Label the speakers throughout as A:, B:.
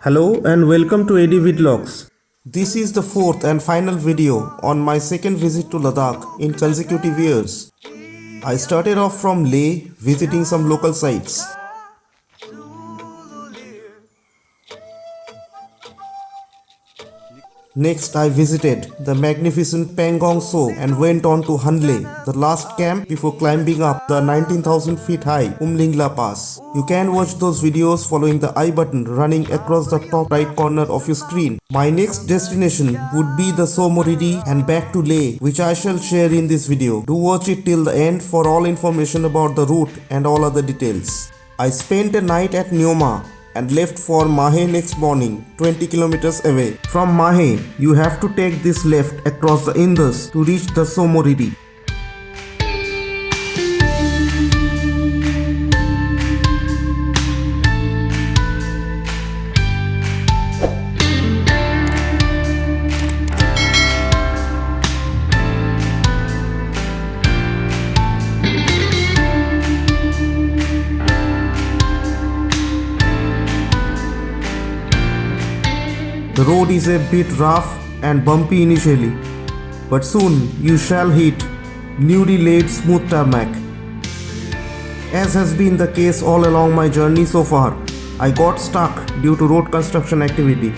A: Hello and welcome to AD Vlogs. This is the fourth and final video on my second visit to Ladakh in consecutive years. I started off from Leh visiting some local sites. Next, I visited the magnificent Pangong Tso and went on to Hanle, the last camp before climbing up the 19,000 feet high Umlingla Pass. You can watch those videos following the I button running across the top right corner of your screen. My next destination would be the Tso Moriri and back to Leh, which I shall share in this video. Do watch it till the end for all information about the route and all other details. I spent a night at Neoma and left for Mahe next morning, 20 kilometers away. From Mahe, you have to take this left across the Indus to reach the Tso Moriri. The road is a bit rough and bumpy initially, but soon you shall hit newly laid smooth tarmac. As has been the case all along my journey so far, I got stuck due to road construction activity.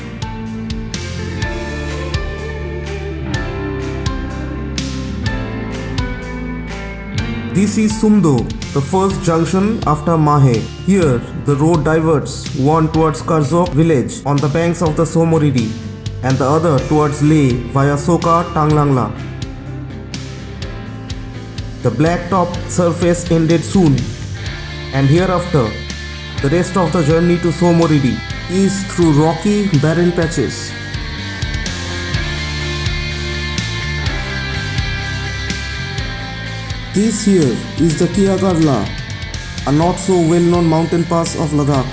A: This is Sumdo, the first junction after Mahe. Here, the road diverts, one towards Karzok village on the banks of the Tso Moriri and the other towards Leh via Soka Tanglangla. The blacktop surface ended soon, and hereafter, the rest of the journey to Tso Moriri is through rocky, barren patches. This here is the Kiagarla, a not so well-known mountain pass of Ladakh.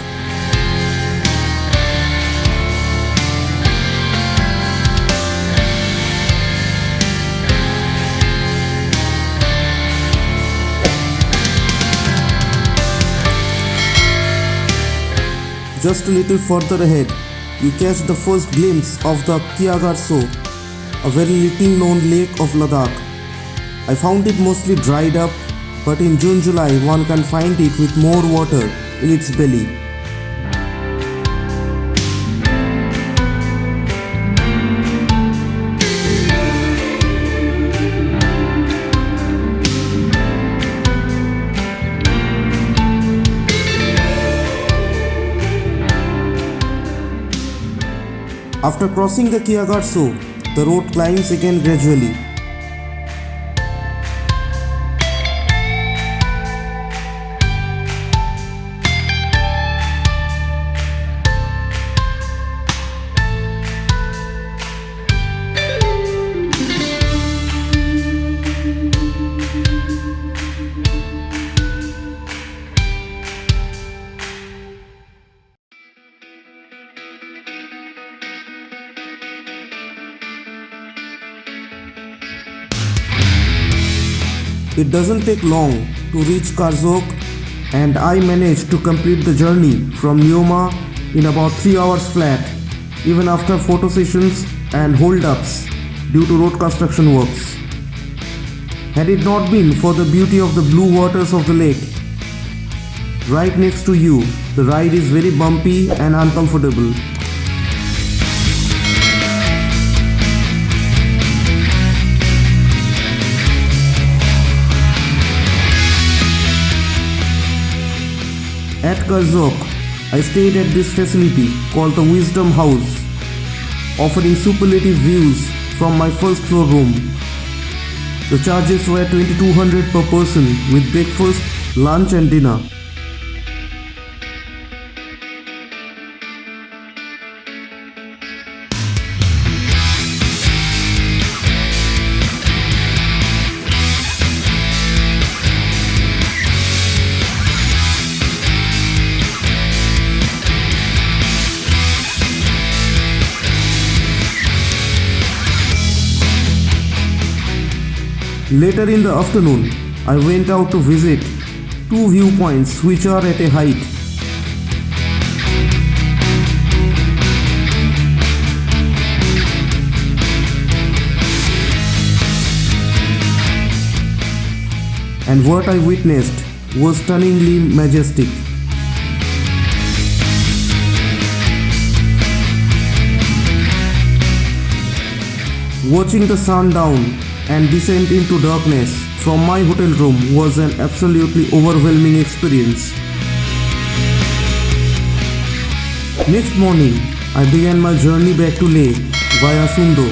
A: Just a little further ahead, you catch the first glimpse of the Kiagar Tso, a very little known lake of Ladakh. I found it mostly dried up, but in June-July one can find it with more water in its belly. After crossing the Kiagar Tso, the road climbs again gradually. It doesn't take long to reach Karzok, and I managed to complete the journey from Neoma in about 3 hours flat, even after photo sessions and hold-ups due to road construction works. Had it not been for the beauty of the blue waters of the lake right next to you, the ride is very bumpy and uncomfortable. At Karzok, I stayed at this facility called the Wisdom House, offering superlative views from my first floor room. The charges were 2,200 per person with breakfast, lunch and dinner. Later in the afternoon, I went out to visit two viewpoints which are at a height. and what I witnessed was stunningly majestic. Watching the sun down and descend into darkness from my hotel room was an absolutely overwhelming experience. Next morning, I began my journey back to Leh via Sundo.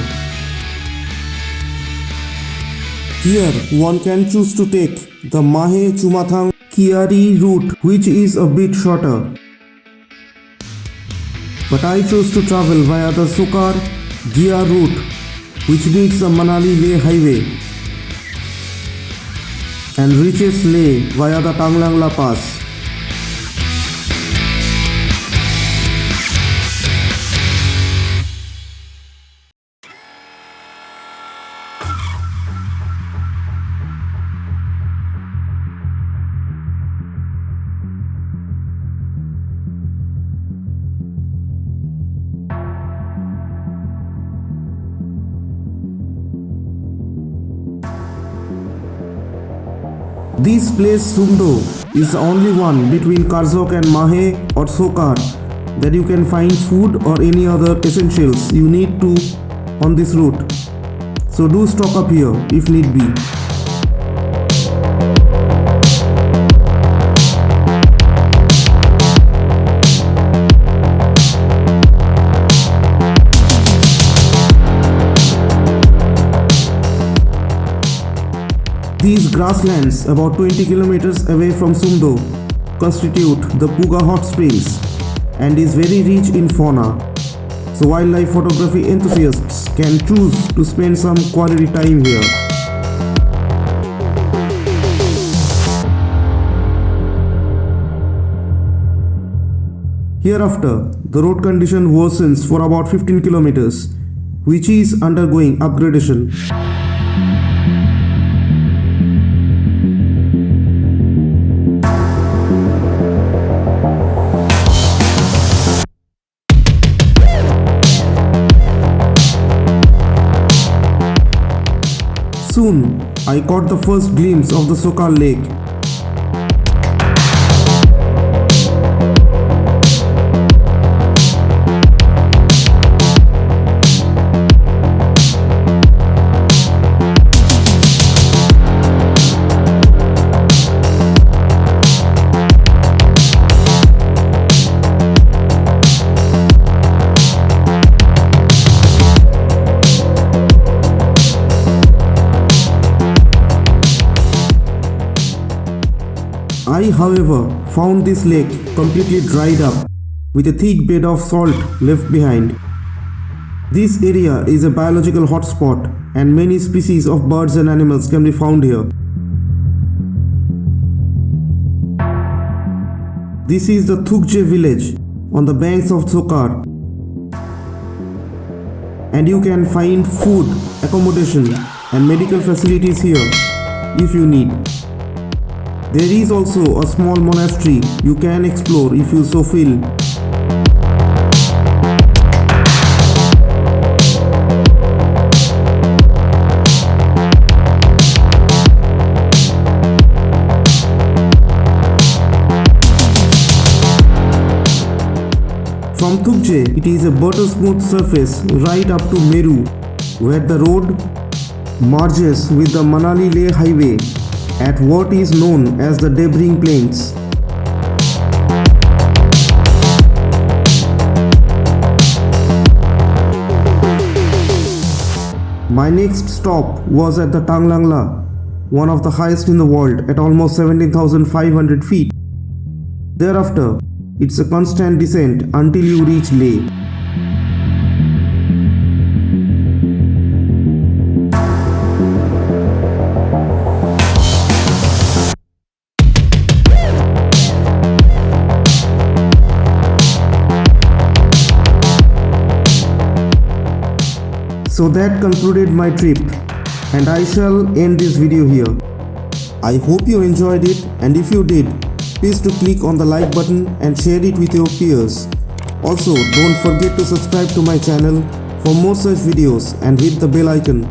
A: Here, one can choose to take the Mahe Chumathang Kiari route, which is a bit shorter. But I chose to travel via the Sokar Gia route, which meets the Manali Leh highway and reaches Leh via the Tanglangla Pass. This place Sundo is the only one between Karzok and Mahe or Sokar that you can find food or any other essentials you need to on this route. So do stock up here if need be. These grasslands, about 20 kilometers away from Sundo, constitute the Puga Hot Springs and is very rich in fauna. So wildlife photography enthusiasts can choose to spend some quality time here. Hereafter, the road condition worsens for about 15 kilometers, which is undergoing upgradation. Soon, I caught the first glimpse of the Sokar lake. I, however, found this lake completely dried up with a thick bed of salt left behind. This area is a biological hotspot and many species of birds and animals can be found here. This is the Thukje village on the banks of Sokar, and you can find food, accommodation and medical facilities here if you need. There is also a small monastery you can explore if you so feel. From Thukje, it is a butter-smooth surface right up to Meru, where the road merges with the Manali-Leh highway at what is known as the Debring Plains. My next stop was at the Tanglangla, one of the highest in the world at almost 17,500 feet. Thereafter, it's a constant descent until you reach Leh. So that concluded my trip, and I shall end this video here. I hope you enjoyed it, and if you did, please to click on the like button and share it with your peers. Also, don't forget to subscribe to my channel for more such videos and hit the bell icon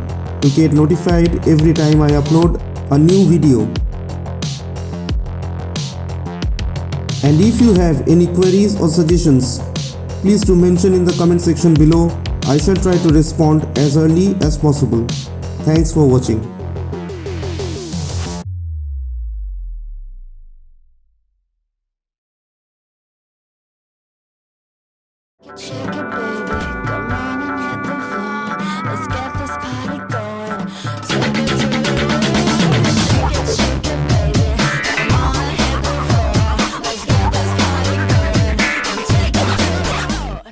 A: to get notified every time I upload a new video. And if you have any queries or suggestions, please do mention in the comment section below. I shall try to respond as early as possible. Thanks for watching.